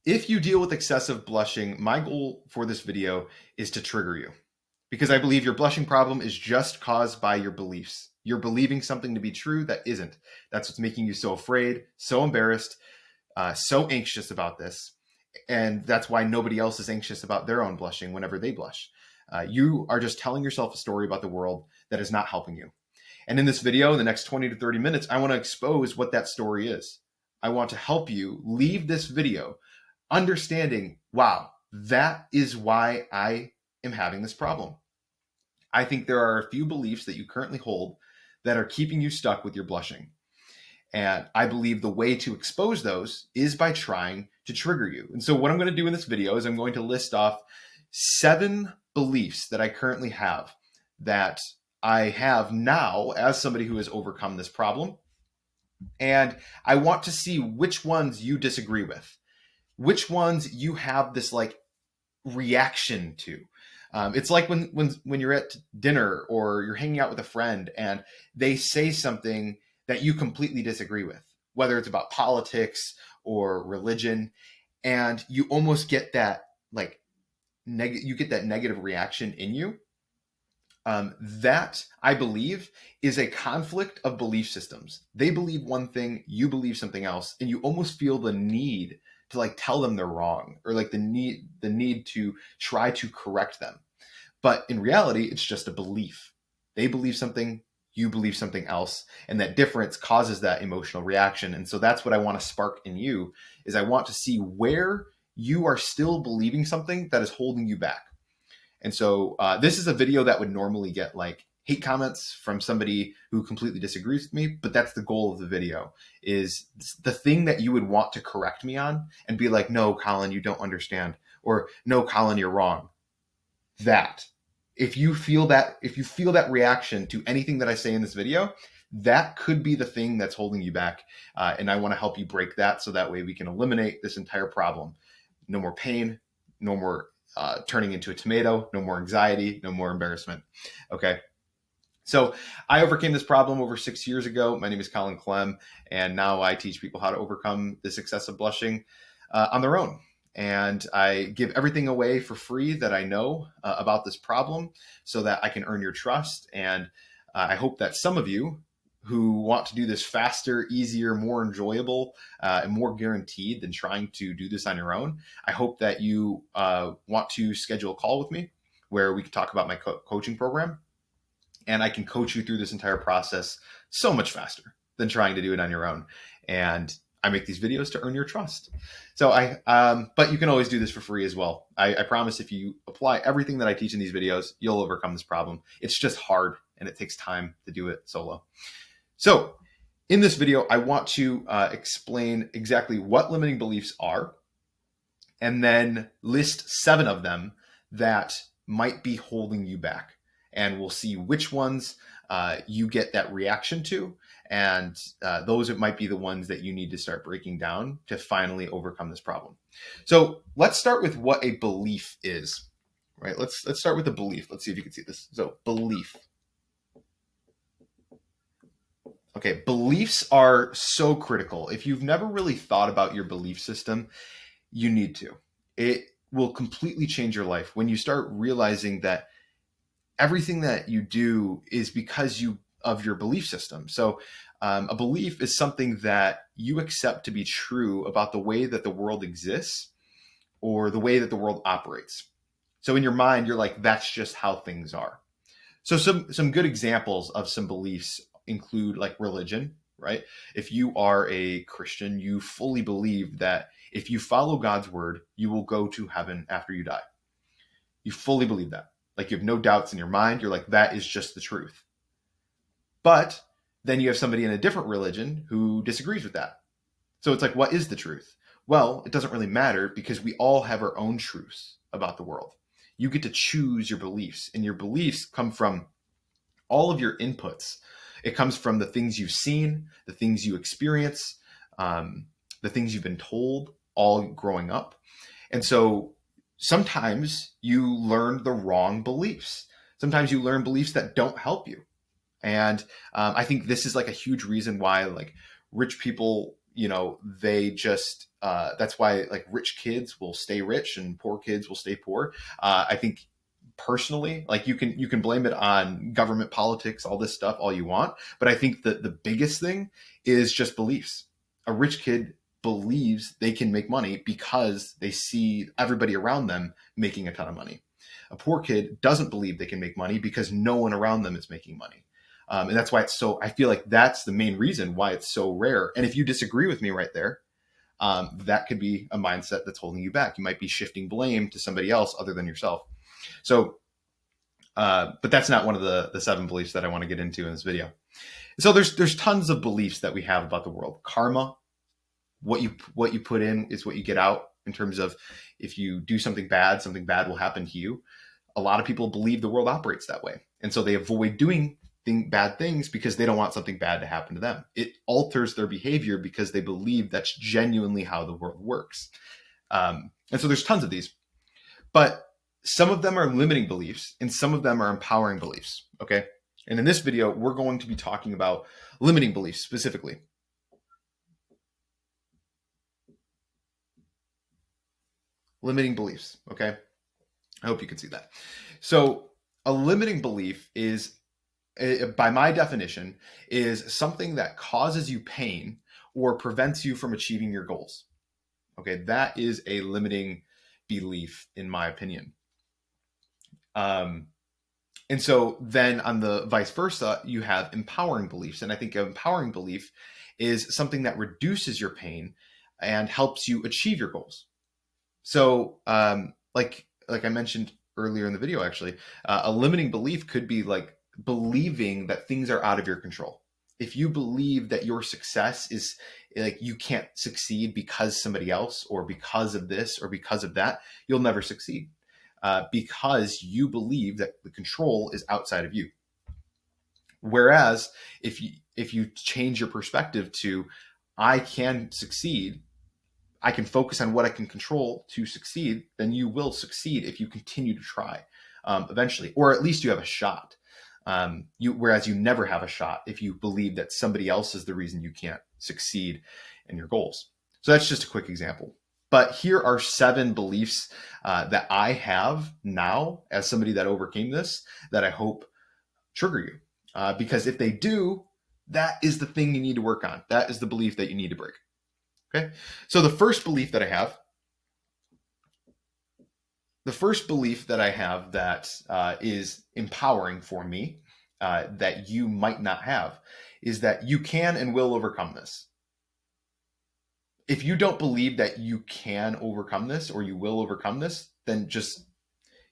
If you deal with excessive blushing, my goal for this video is to trigger you, because I believe your blushing problem is just caused by your beliefs. You're believing something to be true that isn't. That's what's making you so afraid, so embarrassed, so anxious about this. And that's why nobody else is anxious about their own blushing whenever they blush. You are just telling yourself a story about the world that is not helping you. And in this video, in the next 20 to 30 minutes, I want to expose what that story is. I want to help you leave this video understanding, wow, that is why I am having this problem. I think there are a few beliefs that you currently hold that are keeping you stuck with your blushing. And I believe the way to expose those is by trying to trigger you. And so what I'm going to do in this video is I'm going to list off 7 beliefs that I currently have that I have now as somebody who has overcome this problem. And I want to see which ones you disagree with, which ones you have this like reaction to. It's like when you're at dinner or you're hanging out with a friend and they say something that you completely disagree with, whether it's about politics or religion, and you almost get that like you get that negative reaction in you. That I believe is a conflict of belief systems. They believe one thing, you believe something else, and you almost feel the need to like tell them they're wrong, or like the need to try to correct them. But in reality, it's just a belief. They believe something, you believe something else, and that difference causes that emotional reaction. And so that's what I want to spark in you, is I want to see where you are still believing something that is holding you back. And so this is a video that would normally get like hate comments from somebody who completely disagrees with me, but that's the goal of the video, is the thing that you would want to correct me on and be like, no, Colin, you don't understand, or no, Colin, you're wrong. That if you feel that reaction to anything that I say in this video, that could be the thing that's holding you back. And I want to help you break that, so that way we can eliminate this entire problem. No more pain, no more turning into a tomato, no more anxiety, no more embarrassment. Okay. So I overcame this problem over 6 years ago. My name is Colin Clem, and now I teach people how to overcome this excessive blushing on their own. And I give everything away for free that I know about this problem, so that I can earn your trust. And I hope that some of you who want to do this faster, easier, more enjoyable, and more guaranteed than trying to do this on your own, I hope that you want to schedule a call with me where we can talk about my coaching program, and I can coach you through this entire process so much faster than trying to do it on your own. And I make these videos to earn your trust. So but you can always do this for free as well. I promise if you apply everything that I teach in these videos, you'll overcome this problem. It's just hard and it takes time to do it solo. So in this video, I want to explain exactly what limiting beliefs are, and then list 7 of them that might be holding you back. And we'll see which ones you get that reaction to. And those might be the ones that you need to start breaking down to finally overcome this problem. So let's start with what a belief is, right? Let's start with a belief. Let's see if you can see this. So belief. Okay, beliefs are so critical. If you've never really thought about your belief system, you need to. It will completely change your life when you start realizing that everything that you do is because of your belief system. So a belief is something that you accept to be true about the way that the world exists or the way that the world operates. So in your mind, you're like, that's just how things are. So some good examples of some beliefs include like religion, right? If you are a Christian, you fully believe that if you follow God's word, you will go to heaven after you die. You fully believe that. Like you have no doubts in your mind. You're like, that is just the truth. But then you have somebody in a different religion who disagrees with that. So it's like, what is the truth? Well, it doesn't really matter, because we all have our own truths about the world. You get to choose your beliefs, and your beliefs come from all of your inputs. It comes from the things you've seen, the things you experience, the things you've been told all growing up. And so sometimes you learn the wrong beliefs. Sometimes you learn beliefs that don't help you. And I think this is like a huge reason why like rich people, they just That's why like rich kids will stay rich and poor kids will stay poor. I think personally, like you can blame it on government politics, all this stuff, all you want, but I think that the biggest thing is just beliefs. A rich kid believes they can make money because they see everybody around them making a ton of money. A poor kid doesn't believe they can make money because no one around them is making money. And that's why it's so, I feel like that's the main reason why it's so rare. And if you disagree with me right there, that could be a mindset that's holding you back. You might be shifting blame to somebody else other than yourself. So, but that's not one of the 7 beliefs that I want to get into in this video. So there's tons of beliefs that we have about the world. Karma, what you put in is what you get out. In terms of if you do something bad will happen to you. A lot of people believe the world operates that way, and so they avoid doing bad things because they don't want something bad to happen to them. It alters their behavior because they believe that's genuinely how the world works. And so there's tons of these, but some of them are limiting beliefs and some of them are empowering beliefs. Okay. And in this video, we're going to be talking about limiting beliefs specifically. Limiting beliefs. Okay. I hope you can see that. So a limiting belief is, by my definition, is something that causes you pain or prevents you from achieving your goals. Okay, that is a limiting belief, in my opinion. And so then on the vice versa, you have empowering beliefs. And I think an empowering belief is something that reduces your pain and helps you achieve your goals. So like I mentioned earlier in the video, actually, a limiting belief could be like believing that things are out of your control. If you believe that your success is like you can't succeed because somebody else or because of this or because of that, you'll never succeed because you believe that the control is outside of you. Whereas if you change your perspective to I can succeed, I can focus on what I can control to succeed, then you will succeed if you continue to try eventually, or at least you have a shot. Whereas you never have a shot if you believe that somebody else is the reason you can't succeed in your goals. So that's just a quick example. But here are 7 beliefs that I have now as somebody that overcame this that I hope trigger you. Because if they do, that is the thing you need to work on. That is the belief that you need to break. Okay. So the first belief that I have that is empowering for me, that you might not have, is that you can and will overcome this. If you don't believe that you can overcome this or you will overcome this, then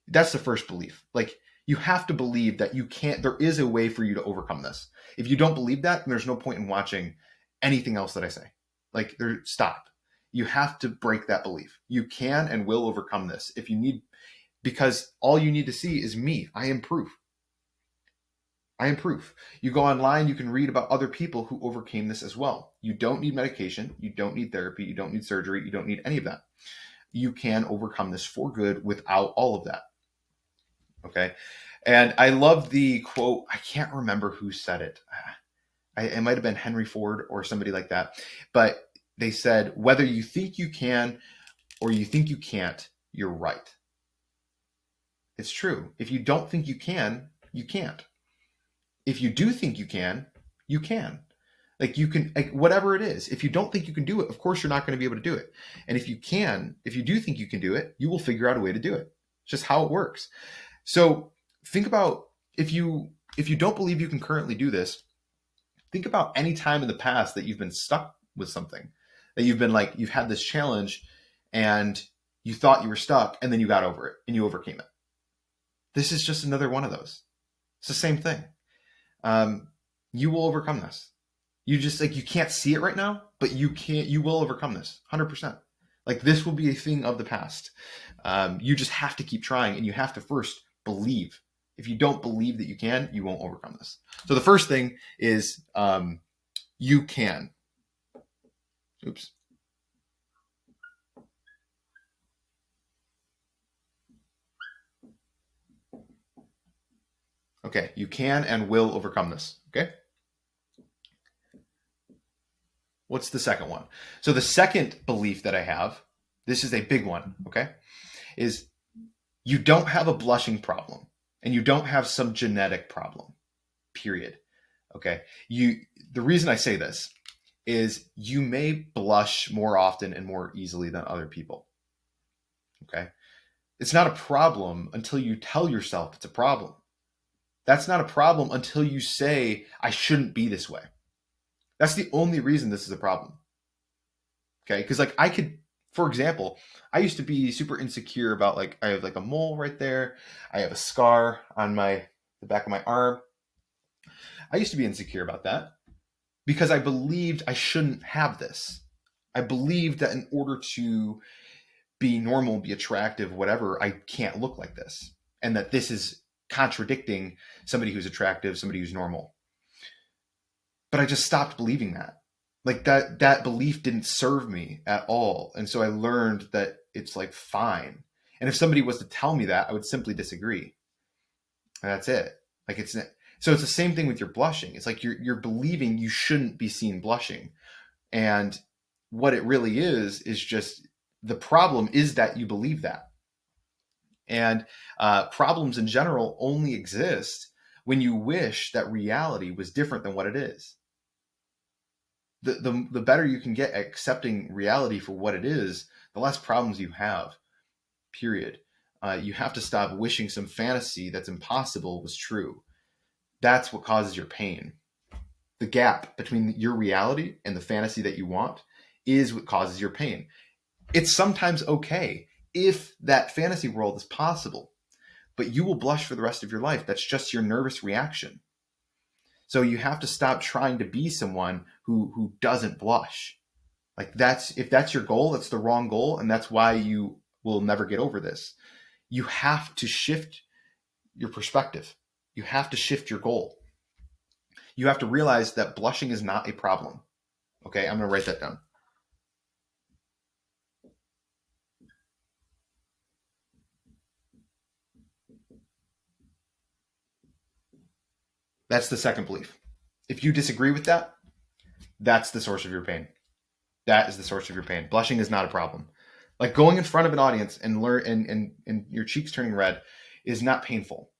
that's the first belief. Like you have to believe that you can't, there is a way for you to overcome this. If you don't believe that, then there's no point in watching anything else that I say. Like stop. You have to break that belief. You can and will overcome this if you need, because all you need to see is me. I am proof. I am proof. You go online, you can read about other people who overcame this as well. You don't need medication. You don't need therapy. You don't need surgery. You don't need any of that. You can overcome this for good without all of that. Okay. And I love the quote. I can't remember who said it. It might have been Henry Ford or somebody like that. But they said, whether you think you can or you think you can't, you're right. It's true. If you don't think you can, you can't. If you do think you can, you can. Like you can, like whatever it is. If you don't think you can do it, of course you're not going to be able to do it. And if you do think you can do it, you will figure out a way to do it. It's just how it works. So think about if you don't believe you can currently do this, think about any time in the past that you've been stuck with something, that you've been like, you've had this challenge and you thought you were stuck and then you got over it and you overcame it. This is just another one of those. It's the same thing. You will overcome this. You just like, you can't see it right now, but you will overcome this 100%. Like this will be a thing of the past. You just have to keep trying and you have to first believe. If you don't believe that you can, you won't overcome this. So the first thing is, you can. Oops. Okay, you can and will overcome this. Okay. What's the second one? So the second belief that I have, this is a big one, okay, is you don't have a blushing problem and you don't have some genetic problem, period. Okay. The reason I say this is you may blush more often and more easily than other people. Okay. It's not a problem until you tell yourself it's a problem. That's not a problem until you say, I shouldn't be this way. That's the only reason this is a problem. Okay. Because, like, I could, for example, I used to be super insecure about, like, I have like a mole right there. I have a scar on the back of my arm. I used to be insecure about that because I believed I shouldn't have this. I believed that in order to be normal, be attractive, whatever, I can't look like this. And that this is contradicting somebody who's attractive, somebody who's normal. But I just stopped believing that. Like that belief didn't serve me at all. And so I learned that it's like fine. And if somebody was to tell me that, I would simply disagree. And that's it. Like so it's the same thing with your blushing. It's like you're believing you shouldn't be seen blushing. And what it really is just the problem is that you believe that. And problems in general only exist when you wish that reality was different than what it is. The better you can get at accepting reality for what it is, the less problems you have, period. You have to stop wishing some fantasy that's impossible was true. That's what causes your pain. The gap between your reality and the fantasy that you want is what causes your pain. It's sometimes okay if that fantasy world is possible, but you will blush for the rest of your life. That's just your nervous reaction. So you have to stop trying to be someone who doesn't blush. Like if that's your goal, that's the wrong goal. And that's why you will never get over this. You have to shift your perspective. You have to shift your goal. You have to realize that blushing is not a problem. Okay, I'm going to write that down. That's the second belief. If you disagree with that, that's the source of your pain. That is the source of your pain. Blushing is not a problem. Like going in front of an audience and your cheeks turning red is not painful.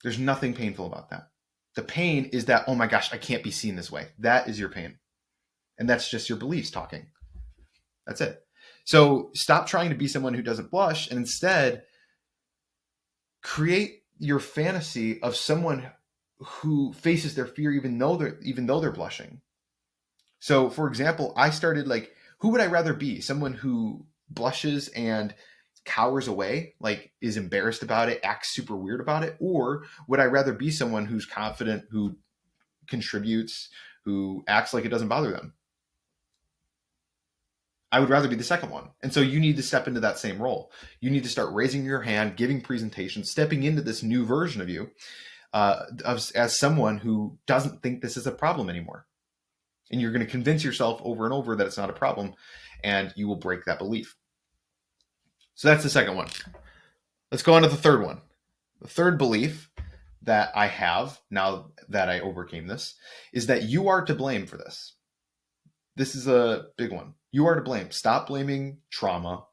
There's nothing painful about that. The pain is that, oh my gosh, I can't be seen this way. That is your pain. And that's just your beliefs talking. That's it. So stop trying to be someone who doesn't blush and instead create your fantasy of someone who faces their fear even though they're blushing. So, for example, I started like, who would I rather be? Someone who blushes and cowers away, like is embarrassed about it, acts super weird about it? Or would I rather be someone who's confident, who contributes, who acts like it doesn't bother them? I would rather be the second one. And so you need to step into that same role. You need to start raising your hand, giving presentations, stepping into this new version of you as someone who doesn't think this is a problem anymore. And you're going to convince yourself over and over that it's not a problem, and you will break that belief. So that's the second one. Let's go on to the third one. The third belief that I have now that I overcame this is that you are to blame for this. This is a big one. You are to blame. Stop blaming trauma.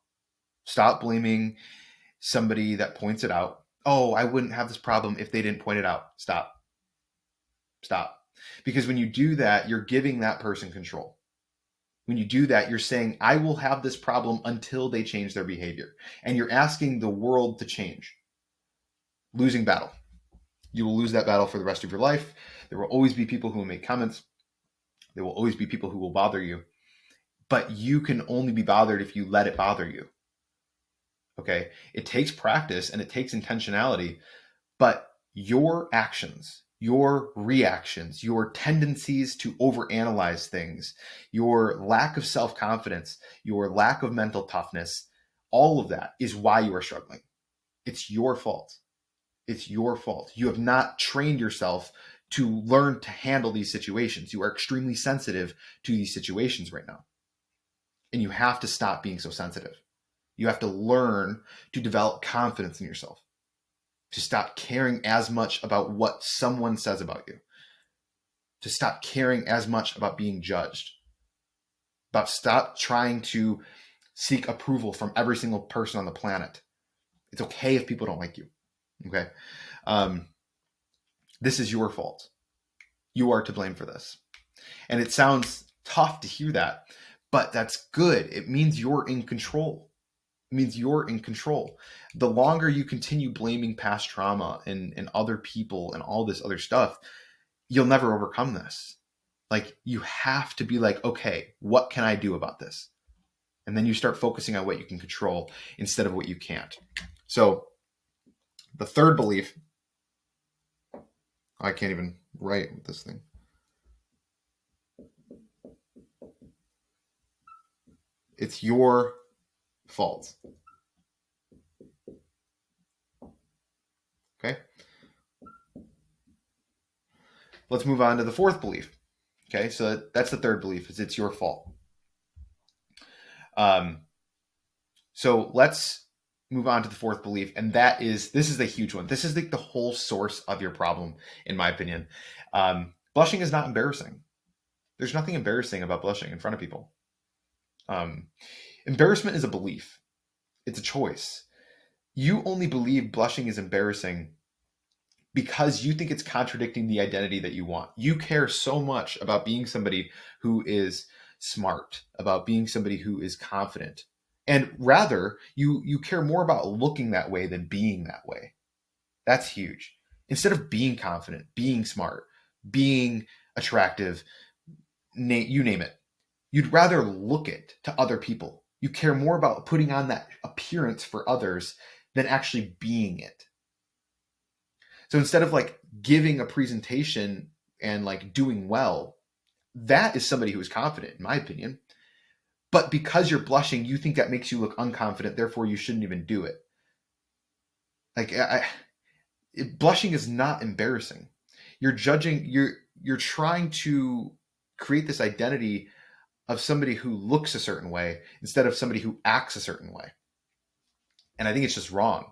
Stop blaming somebody that points it out. Oh, I wouldn't have this problem if they didn't point it out. Stop. Because when you do that, you're giving that person control. When you do that, you're saying, I will have this problem until they change their behavior. And you're asking the world to change. Losing battle. You will lose that battle for the rest of your life. There will always be people who will make comments. There will always be people who will bother you. But you can only be bothered if you let it bother you. Okay? It takes practice and it takes intentionality, but your actions, your reactions, your tendencies to overanalyze things, your lack of self-confidence, your lack of mental toughness, all of that is why you are struggling. It's your fault. It's your fault. You have not trained yourself to learn to handle these situations. You are extremely sensitive to these situations right now. And you have to stop being so sensitive. You have to learn to develop confidence in yourself, to stop caring as much about what someone says about you, to stop caring as much about being judged. about stop trying to seek approval from every single person on the planet. It's okay if people don't like you. Okay. This is your fault. You are to blame for this. And it sounds tough to hear that, but that's good. It means you're in control. It means you're in control. The longer you continue blaming past trauma and other people and all this other stuff, you'll never overcome this. Like, you have to be like, okay, what can I do about this? And then you start focusing on what you can control instead of what you can't. So the third belief, I can't even write with this thing. It's your fault. Okay. Let's move on to the fourth belief. Okay. So that's the third belief, is it's your fault. So let's move on to the fourth belief. And this is the huge one. This is like the whole source of your problem, in my opinion. Blushing is not embarrassing. There's nothing embarrassing about blushing in front of people. Embarrassment is a belief. It's a choice. You only believe blushing is embarrassing because you think it's contradicting the identity that you want. You care so much about being somebody who is smart, about being somebody who is confident. And rather, you care more about looking that way than being that way. That's huge. Instead of being confident, being smart, being attractive, you name it, you'd rather look it to other people. You care more about putting on that appearance for others than actually being it. So instead of like giving a presentation and like doing well, that is somebody who is confident, in my opinion. But because you're blushing, you think that makes you look unconfident, therefore you shouldn't even do it. Like, blushing is not embarrassing. You're judging, you're trying to create this identity of somebody who looks a certain way instead of somebody who acts a certain way. And I think it's just wrong.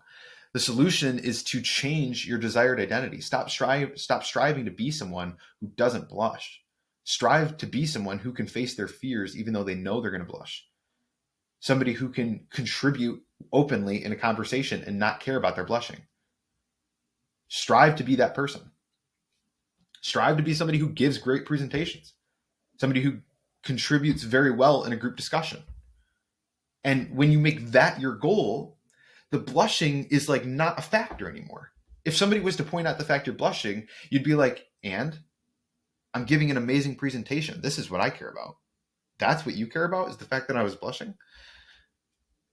The solution is to change your desired identity. Stop striving to be someone who doesn't blush. Strive to be someone who can face their fears even though they know they're going to blush. Somebody who can contribute openly in a conversation and not care about their blushing. Strive to be that person. Strive to be somebody who gives great presentations. Somebody who contributes very well in a group discussion. And when you make that your goal, the blushing is like not a factor anymore. If somebody was to point out the fact you're blushing, you'd be like, and I'm giving an amazing presentation. This is what I care about. That's what you care about, is the fact that I was blushing.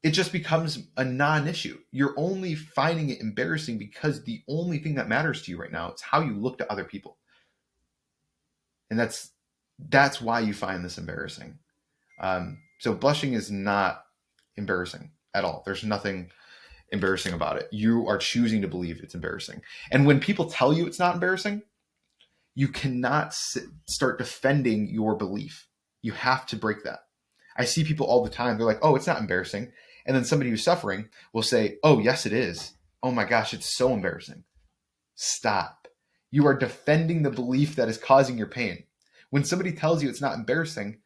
It just becomes a non-issue. You're only finding it embarrassing because the only thing that matters to you right now is how you look to other people. And that's why you find this embarrassing. So blushing is not embarrassing at all. There's nothing embarrassing about it. You are choosing to believe it's embarrassing. And when people tell you it's not embarrassing, you cannot start defending your belief. You have to break that. I see people all the time. They're like, oh, it's not embarrassing. And then somebody who's suffering will say, oh, yes, it is. Oh my gosh, it's so embarrassing. Stop. You are defending the belief that is causing your pain. When somebody tells you it's not embarrassing,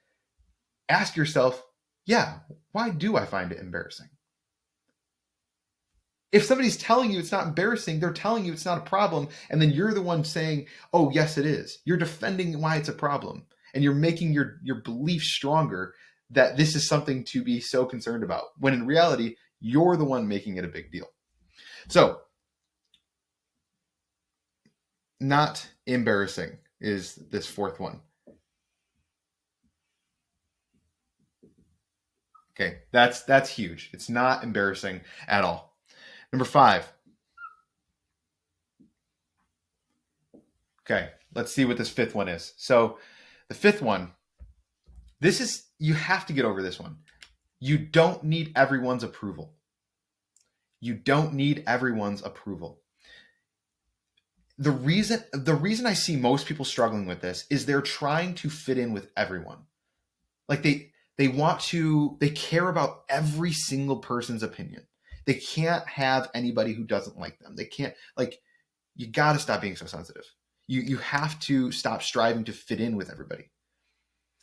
ask yourself, yeah, why do I find it embarrassing? If somebody's telling you it's not embarrassing, they're telling you it's not a problem, and then you're the one saying, oh, yes, it is. You're defending why it's a problem, and you're making your belief stronger that this is something to be so concerned about, when in reality, you're the one making it a big deal. So, not embarrassing is this fourth one. Okay, that's huge. It's not embarrassing at all. Number 5. Okay, let's see what this fifth one is. So the fifth one, you have to get over this one. You don't need everyone's approval. You don't need everyone's approval. The reason I see most people struggling with this is they're trying to fit in with everyone. Like they care about every single person's opinion. They can't have anybody who doesn't like them. They can't, you got to stop being so sensitive. You have to stop striving to fit in with everybody.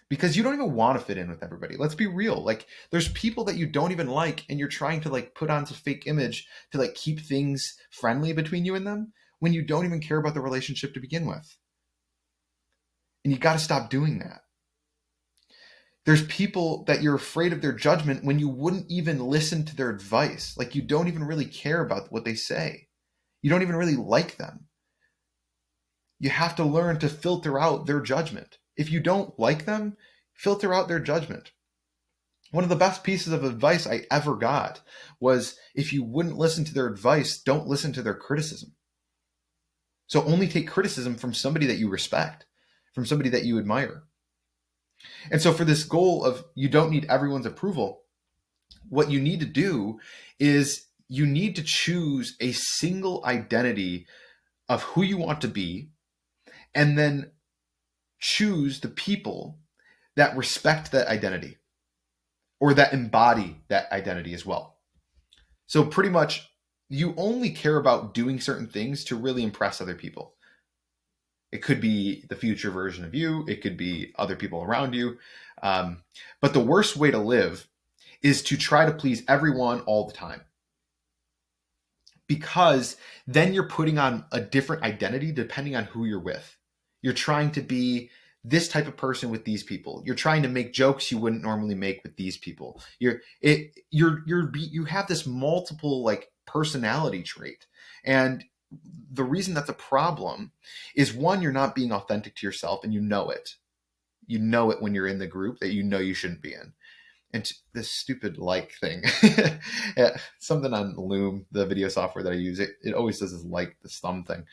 because you don't even want to fit in with everybody. Let's be real. Like, there's people that you don't even like, and you're trying to like put on some fake image to like keep things friendly between you and them when you don't even care about the relationship to begin with. And you got to stop doing that. There's people that you're afraid of their judgment when you wouldn't even listen to their advice. Like, you don't even really care about what they say. You don't even really like them. You have to learn to filter out their judgment. If you don't like them, filter out their judgment. One of the best pieces of advice I ever got was, if you wouldn't listen to their advice, don't listen to their criticism. So only take criticism from somebody that you respect, from somebody that you admire. And so for this goal of you don't need everyone's approval, what you need to do is you need to choose a single identity of who you want to be, and then choose the people that respect that identity or that embody that identity as well. So pretty much you only care about doing certain things to really impress other people. It could be the future version of you. It could be other people around you. But the worst way to live is to try to please everyone all the time, because then you're putting on a different identity depending on who you're with. You're trying to be this type of person with these people. You're trying to make jokes you wouldn't normally make with these people. You have this multiple like personality trait. And the reason that's a problem is, one, you're not being authentic to yourself, and you know it. You know it when you're in the group that you know you shouldn't be in. And this stupid like thing, something on Loom, the video software that I use, it always does this like, this thumb thing.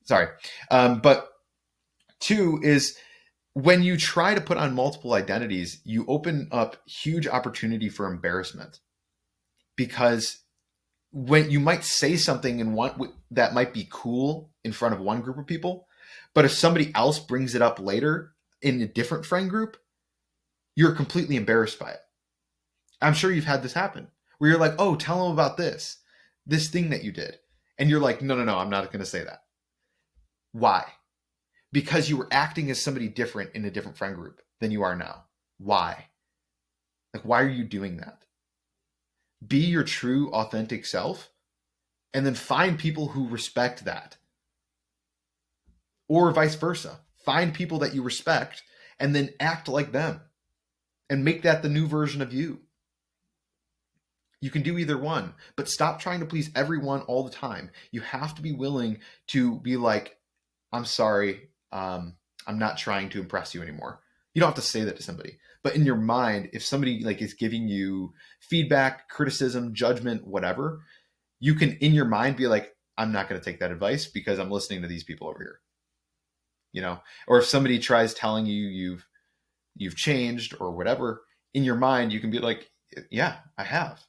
Sorry. But two is, when you try to put on multiple identities, you open up huge opportunity for embarrassment, because when you might say something in one that might be cool in front of one group of people, but if somebody else brings it up later in a different friend group, you're completely embarrassed by it. I'm sure you've had this happen where you're like, oh, tell them about this thing that you did. And you're like, no, I'm not going to say that. Why? Because you were acting as somebody different in a different friend group than you are now. Why? Like, why are you doing that? Be your true, authentic self, and then find people who respect that. Or vice versa. Find people that you respect and then act like them and make that the new version of you. You can do either one, but stop trying to please everyone all the time. You have to be willing to be like, I'm sorry, I'm not trying to impress you anymore. You don't have to say that to somebody, but in your mind, if somebody like is giving you feedback, criticism, judgment, whatever, you can in your mind be like, I'm not going to take that advice because I'm listening to these people over here. You know, or if somebody tries telling you you've changed or whatever, in your mind you can be like, yeah, I have,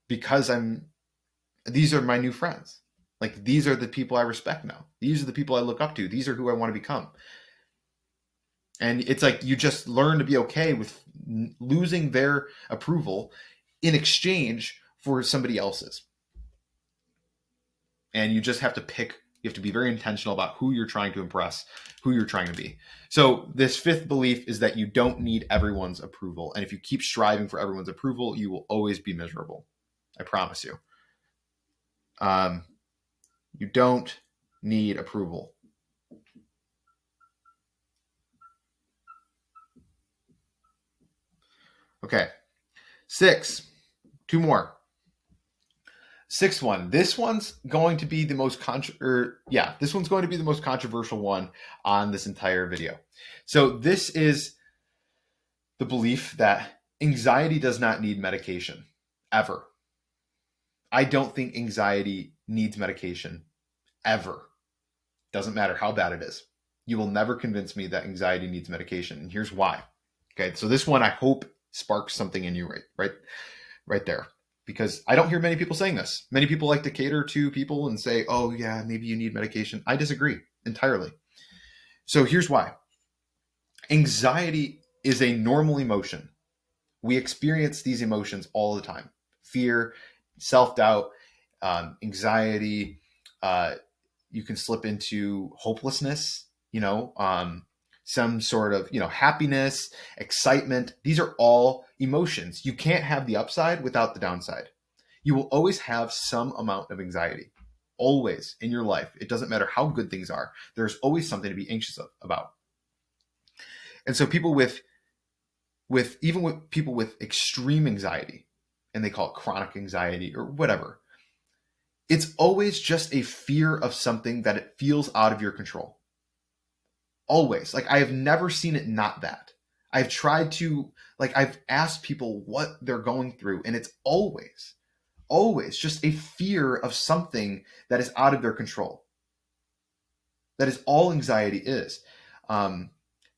because these are my new friends. Like, these are the people I respect now. These are the people I look up to. These are who I want to become. And it's like, you just learn to be okay with losing their approval in exchange for somebody else's. And you just have to pick, you have to be very intentional about who you're trying to impress, who you're trying to be. So this fifth belief is that you don't need everyone's approval. And if you keep striving for everyone's approval, you will always be miserable. I promise you. You don't need approval. Okay. 6, 2 more. 6th one. This one's going to be the most this one's going to be the most controversial one on this entire video. So this is the belief that anxiety does not need medication ever. I don't think anxiety needs medication ever. Doesn't matter how bad it is. You will never convince me that anxiety needs medication, and here's why. Okay, so this one I hope sparks something in you right there. Because I don't hear many people saying this. Many people like to cater to people and say, oh yeah, maybe you need medication. I disagree entirely. So here's why. Anxiety is a normal emotion. We experience these emotions all the time. Fear, self-doubt, anxiety. You can slip into hopelessness, some sort of, happiness, excitement. These are all emotions. You can't have the upside without the downside. You will always have some amount of anxiety, always in your life. It doesn't matter how good things are. There's always something to be anxious about. And so people with people with extreme anxiety, and they call it chronic anxiety or whatever, it's always just a fear of something that it feels out of your control. Always. Like, I have never seen it not that. I've tried to, I've asked people what they're going through, and it's always just a fear of something that is out of their control. That is all anxiety is.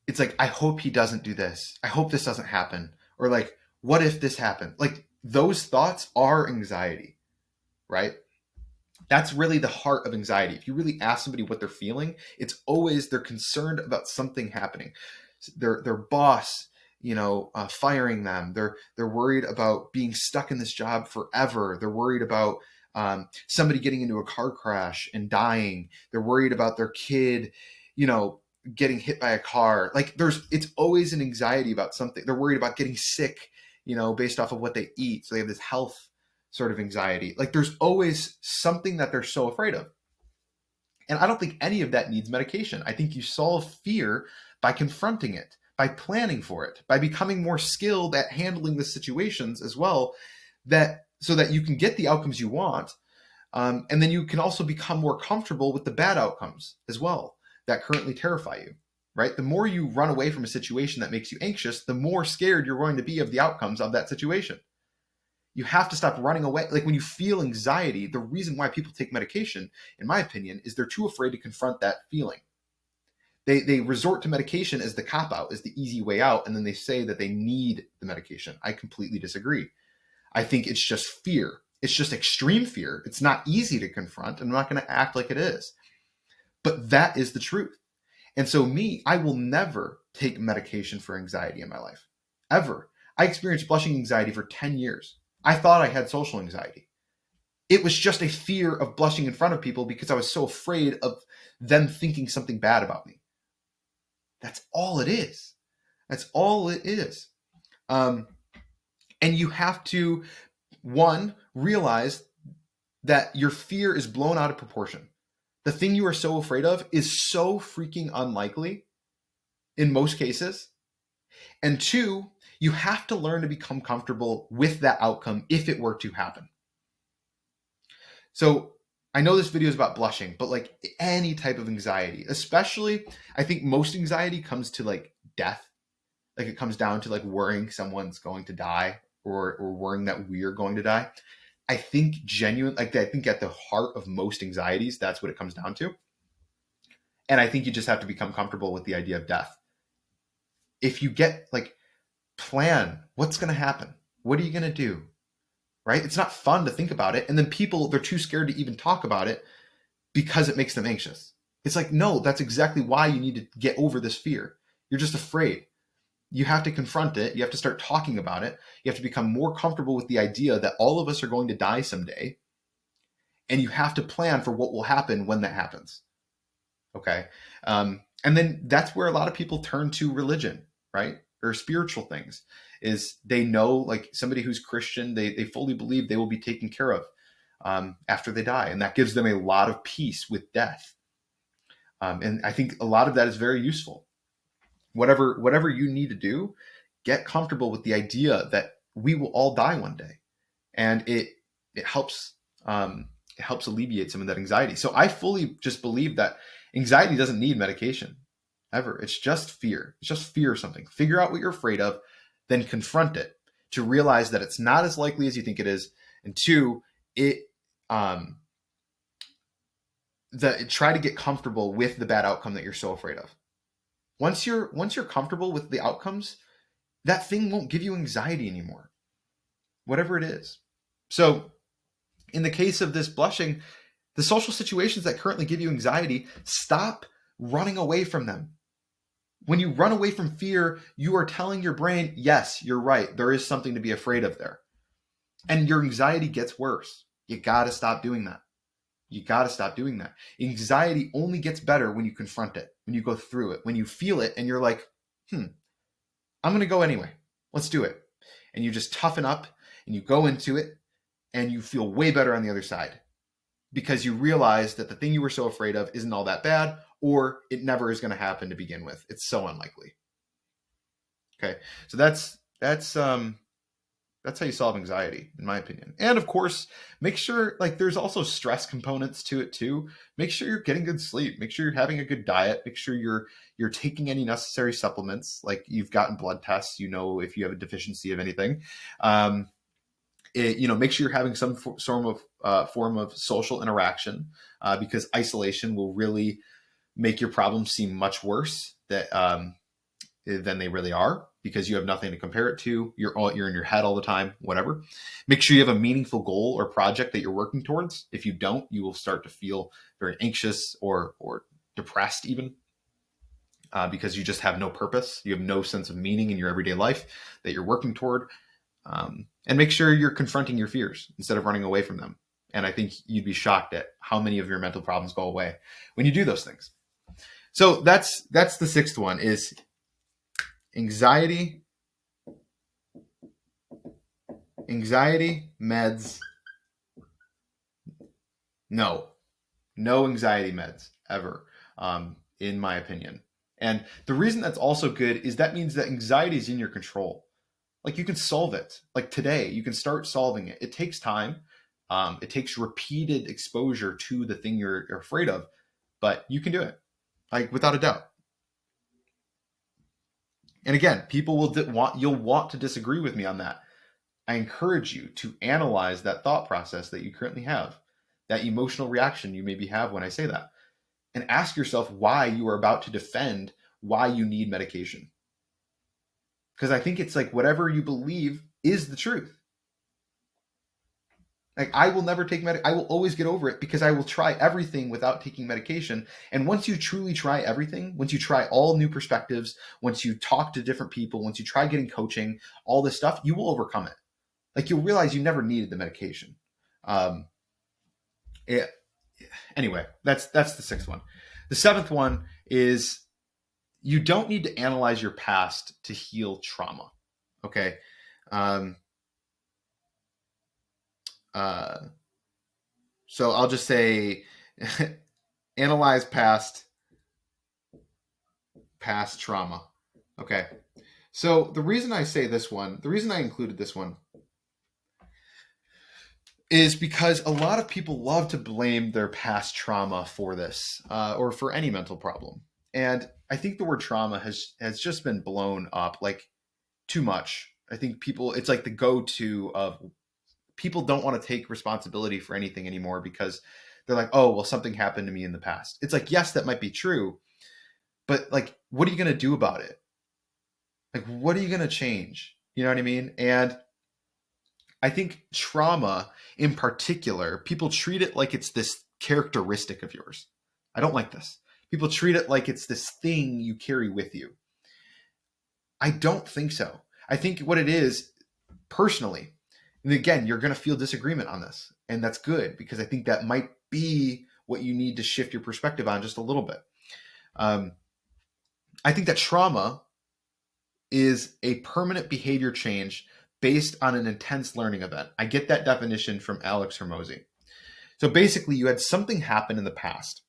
It's like, I hope he doesn't do this. I hope this doesn't happen. Or like, what if this happened? Like, those thoughts are anxiety, right? That's really the heart of anxiety. If you really ask somebody what they're feeling, it's always they're concerned about something happening. Their boss, firing them. They're worried about being stuck in this job forever. They're worried about somebody getting into a car crash and dying. They're worried about their kid, getting hit by a car. It's always an anxiety about something. They're worried about getting sick, based off of what they eat. So they have this health sort of anxiety. There's always something that they're so afraid of. And I don't think any of that needs medication. I think you solve fear by confronting it, by planning for it, by becoming more skilled at handling the situations as well, so that you can get the outcomes you want. And then you can also become more comfortable with the bad outcomes as well that currently terrify you, right? The more you run away from a situation that makes you anxious, the more scared you're going to be of the outcomes of that situation. You have to stop running away. When you feel anxiety, the reason why people take medication, in my opinion, is they're too afraid to confront that feeling. They resort to medication as the cop-out, as the easy way out, and then they say that they need the medication. I completely disagree. I think it's just fear. It's just extreme fear. It's not easy to confront, and I'm not going to act like it is. But that is the truth. And so I will never take medication for anxiety in my life, ever. I experienced blushing anxiety for 10 years. I thought I had social anxiety. It was just a fear of blushing in front of people because I was so afraid of them thinking something bad about me. That's all it is. That's all it is. And you have to, one, realize that your fear is blown out of proportion. The thing you are so afraid of is so freaking unlikely in most cases. And two, you have to learn to become comfortable with that outcome if it were to happen. So I know this video is about blushing, but any type of anxiety, especially, I think most anxiety comes to death. It comes down to worrying someone's going to die or worrying that we're going to die. I think I think at the heart of most anxieties, that's what it comes down to. And I think you just have to become comfortable with the idea of death. If you get plan what's going to happen, what are you going to do, right? It's not fun to think about it. And then they're too scared to even talk about it because it makes them anxious. It's no, that's exactly why you need to get over this fear. You're just afraid. You have to confront it. You have to start talking about it. You have to become more comfortable with the idea that all of us are going to die someday. And you have to plan for what will happen when that happens. Okay. And then that's where a lot of people turn to religion, right? Or spiritual things, is they know, somebody who's Christian, they fully believe they will be taken care of after they die. And that gives them a lot of peace with death. And I think a lot of that is very useful. Whatever you need to do, get comfortable with the idea that we will all die one day. And it helps alleviate some of that anxiety. So I fully just believe that anxiety doesn't need medication ever. It's just fear. It's just fear of something. Figure out what you're afraid of, then confront it to realize that it's not as likely as you think it is. And two, try to get comfortable with the bad outcome that you're so afraid of. Once you're comfortable with the outcomes, that thing won't give you anxiety anymore, whatever it is. So in the case of this blushing, the social situations that currently give you anxiety, stop running away from them. When you run away from fear, you are telling your brain, yes, you're right. There is something to be afraid of there. And your anxiety gets worse. You got to stop doing that. You got to stop doing that. Anxiety only gets better when you confront it, when you go through it, when you feel it and you're like, I'm going to go anyway. Let's do it. And you just toughen up and you go into it and you feel way better on the other side because you realize that the thing you were so afraid of isn't all that bad, or it never is going to happen to begin with. It's so unlikely. Okay. So that's how you solve anxiety, in my opinion. And of course, make sure, like, there's also stress components to it too. Make sure you're getting good sleep. Make sure you're having a good diet. Make sure you're taking any necessary supplements. Like, you've gotten blood tests, you know, if you have a deficiency of anything. Make sure you're having some form of social interaction, because isolation will really make your problems seem much worse than they really are, because you have nothing to compare it to. You're in your head all the time, whatever. Make sure you have a meaningful goal or project that you're working towards. If you don't, you will start to feel very anxious or depressed even, because you just have no purpose. You have no sense of meaning in your everyday life that you're working toward. And make sure you're confronting your fears instead of running away from them. And I think you'd be shocked at how many of your mental problems go away when you do those things. So that's the sixth one, is anxiety meds. No anxiety meds ever, in my opinion. And the reason that's also good is that means that anxiety is in your control. Like, you can solve it. Like, today, you can start solving it. It takes time. It takes repeated exposure to the thing you're afraid of, but you can do it, like, without a doubt. And again, people you'll want to disagree with me on that. I encourage you to analyze that thought process that you currently have, that emotional reaction you maybe have when I say that, and ask yourself why you are about to defend why you need medication. Because I think it's like, whatever you believe is the truth. Like, I will never take I will always get over it because I will try everything without taking medication. And once you truly try everything, once you try all new perspectives, once you talk to different people, once you try getting coaching, all this stuff, you will overcome it. Like, you'll realize you never needed the medication. Anyway, that's the sixth one. The seventh one is, you don't need to analyze your past to heal trauma. Okay. So I'll just say, analyze past trauma. Okay. So the reason I say this one, the reason I included this one, is because a lot of people love to blame their past trauma for this, or for any mental problem. And I think the word trauma has just been blown up, like, too much. I think it's like the go-to of, people don't want to take responsibility for anything anymore because they're like, oh, well, something happened to me in the past. It's like, yes, that might be true, but, like, what are you going to do about it? Like, what are you going to change? You know what I mean? And I think trauma in particular, people treat it like it's this characteristic of yours. I don't like this. People treat it like it's this thing you carry with you. I don't think so. I think what it is, personally, and again, you're going to feel disagreement on this, and that's good, because I think that might be what you need to shift your perspective on just a little bit. I think that trauma is a permanent behavior change based on an intense learning event. I get that definition from Alex Hormozy. So basically, you had something happen in the past,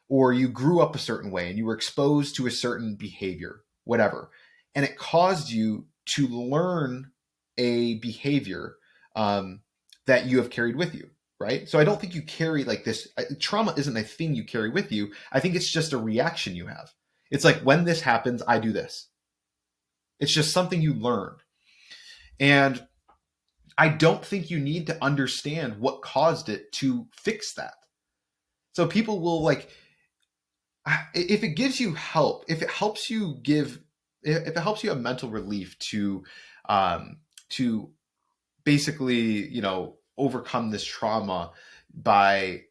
or you grew up a certain way and you were exposed to a certain behavior, whatever, and it caused you to learn a behavior that you have carried with you, right? So I don't think you carry, like, this. Trauma isn't a thing you carry with you. I think it's just a reaction you have. It's like, when this happens, I do this. It's just something you learned. And I don't think you need to understand what caused it to fix that. So people will, like, if it gives you help, if it helps you have mental relief to basically, overcome this trauma by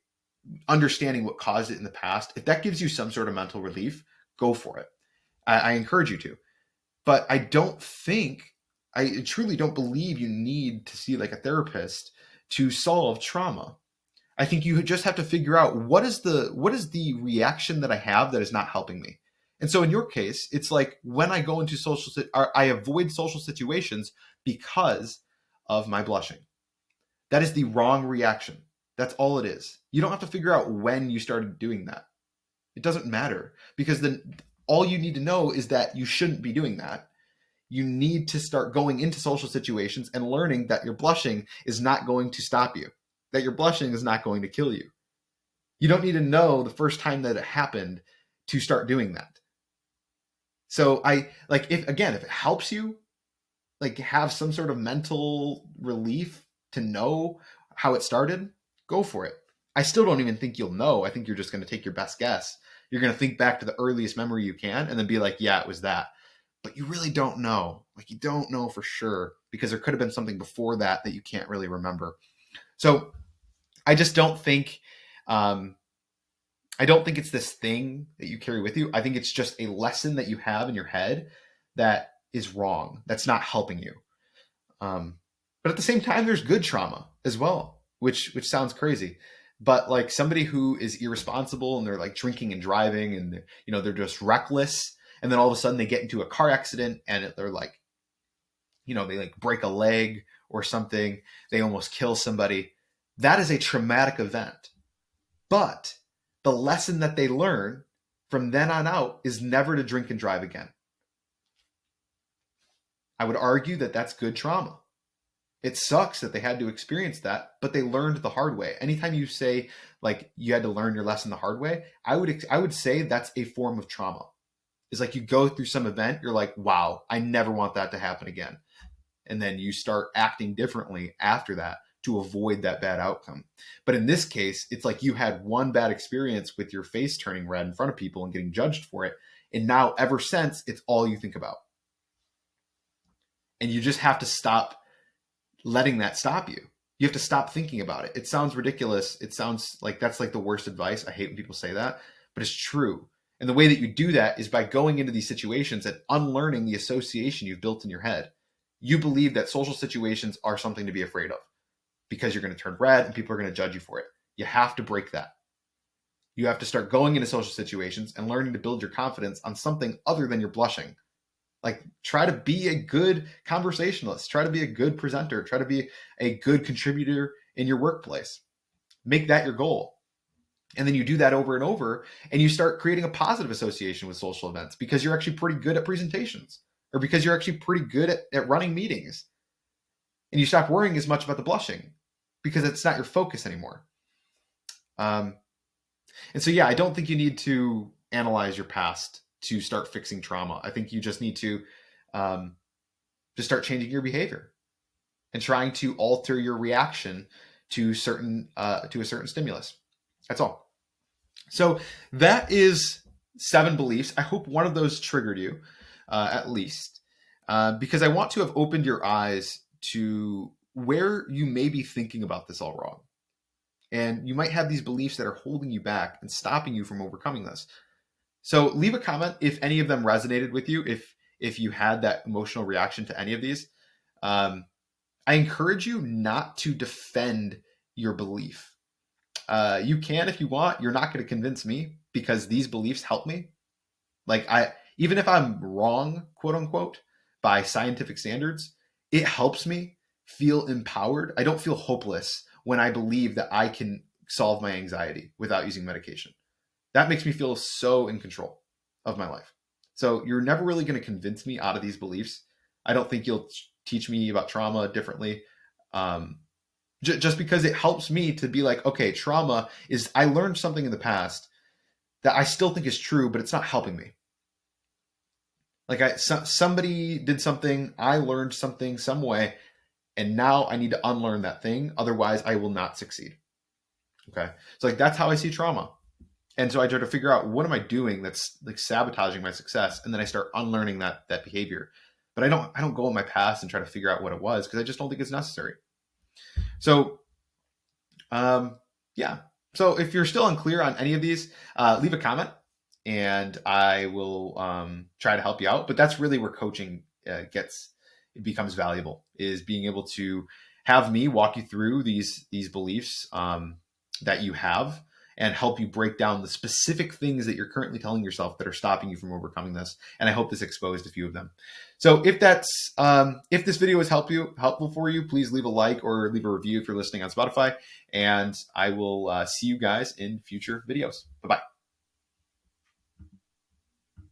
understanding what caused it in the past, if that gives you some sort of mental relief, go for it. I encourage you to. But I truly don't believe you need to see, like, a therapist to solve trauma. I think you just have to figure out what is the reaction that I have that is not helping me. And so in your case, it's like when I go into I avoid social situations because of my blushing. That is the wrong reaction. That's all it is. You don't have to figure out when you started doing that. It doesn't matter, because then all you need to know is that you shouldn't be doing that. You need to start going into social situations and learning that your blushing is not going to stop you, that your blushing is not going to kill you. You don't need to know the first time that it happened to start doing that. So if it helps you like have some sort of mental relief to know how it started, go for it. I still don't even think you'll know. I think you're just going to take your best guess. You're going to think back to the earliest memory you can and then be like, yeah, it was that. But you really don't know. Like, you don't know for sure, because there could have been something before that that you can't really remember. So I just don't think, I don't think it's this thing that you carry with you. I think it's just a lesson that you have in your head that is wrong. That's not helping you. But at the same time, there's good trauma as well, which sounds crazy. But like somebody who is irresponsible and they're like drinking and driving and they're just reckless, and then all of a sudden they get into a car accident and they're like, they like break a leg or something, they almost kill somebody. That is a traumatic event. But the lesson that they learn from then on out is never to drink and drive again. I would argue that that's good trauma. It sucks that they had to experience that, but they learned the hard way. Anytime you say like you had to learn your lesson the hard way, I would say that's a form of trauma. It's like you go through some event, you're like, wow, I never want that to happen again. And then you start acting differently after that to avoid that bad outcome. But in this case, it's like you had one bad experience with your face turning red in front of people and getting judged for it. And now ever since, it's all you think about. And you just have to stop letting that stop you. You have to stop thinking about it. It sounds ridiculous. It sounds like that's like the worst advice. I hate when people say that, but it's true. And the way that you do that is by going into these situations and unlearning the association you've built in your head. You believe that social situations are something to be afraid of because you're going to turn red and people are going to judge you for it. You have to break that. You have to start going into social situations and learning to build your confidence on something other than your blushing. Like, try to be a good conversationalist, try to be a good presenter, try to be a good contributor in your workplace. Make that your goal. And then you do that over and over, and you start creating a positive association with social events because you're actually pretty good at presentations, or because you're actually pretty good at running meetings. And you stop worrying as much about the blushing because it's not your focus anymore. And so, yeah, I don't think you need to analyze your past to start fixing trauma. I think you just need to just start changing your behavior and trying to alter your reaction to a certain stimulus. That's all. So that is 7 beliefs. I hope one of those triggered you, at least, because I want to have opened your eyes to where you may be thinking about this all wrong. And you might have these beliefs that are holding you back and stopping you from overcoming this. So leave a comment if any of them resonated with you, if you had that emotional reaction to any of these. I encourage you not to defend your belief. You can if you want. You're not going to convince me because these beliefs help me. Like, even if I'm wrong, quote unquote, by scientific standards, it helps me feel empowered. I don't feel hopeless when I believe that I can solve my anxiety without using medication. That makes me feel so in control of my life. So you're never really going to convince me out of these beliefs. I don't think you'll teach me about trauma differently. Just because it helps me to be like, okay, trauma is, I learned something in the past that I still think is true, but it's not helping me. Like somebody did something, I learned something some way, and now I need to unlearn that thing. Otherwise, I will not succeed. Okay. So like, that's how I see trauma. And so I try to figure out, what am I doing that's like sabotaging my success? And then I start unlearning that behavior. But I don't go in my past and try to figure out what it was, because I just don't think it's necessary. So, yeah. So if you're still unclear on any of these, leave a comment and I will try to help you out. But that's really where coaching becomes valuable, is being able to have me walk you through these beliefs that you have and help you break down the specific things that you're currently telling yourself that are stopping you from overcoming this. And I hope this exposed a few of them. So if this video was helpful for you, please leave a like or leave a review if you're listening on Spotify. And I will see you guys in future videos. Bye-bye.